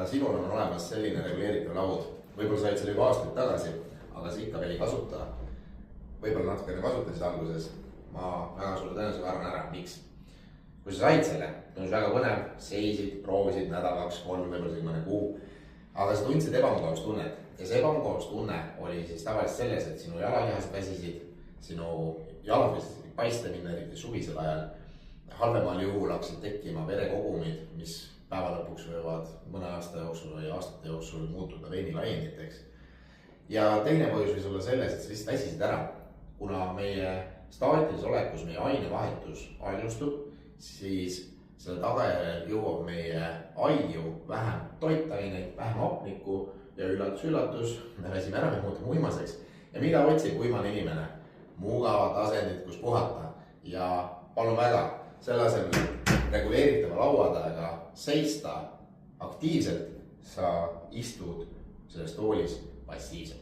sinul on olemas selline reguleeritav laud. Võib-olla sa olid selle juba aastaid tagasi, aga sa ikka veel ei kasuta. Võib-olla natukene kasutasid alguses. Ma väga sulle tõenäoliselt arvan ära, miks. Kui sa said selle, tundus väga põnev, seisid, proovisid nädal, 2-3, võib-olla siin mõne kuu, aga sa tundsid ebamugavustunnet. Ja see ebamugavustunne oli siis tavaliselt selles, et sinu jalalihased väsisid, sinu jalad võisid paista minna, eriti suvisel ajal. Halvemal juhul hakkasid tekkima verekogumid, mis päeva lõpuks võivad mõne aasta jooksul või aastate jooksul muutuda veinilaienditeks. Ja teine põhjus võis olla selles, et sa lihtsalt väsisid ära, kuna meie staatilises olekus meie ainevahetus aeglustub, siis selle tagajärjel jõuab meie aiu vähem toitaineid, vähem hapnikku ja üllatus, me väsime ära, me muutume uimaseks. Ja mida otsib uimane inimene? Mugavat asendit, kus puhata. Ja palun väga, selle asemel reguleeritava laua taga seista aktiivselt, sa istud selles toolis passiivselt.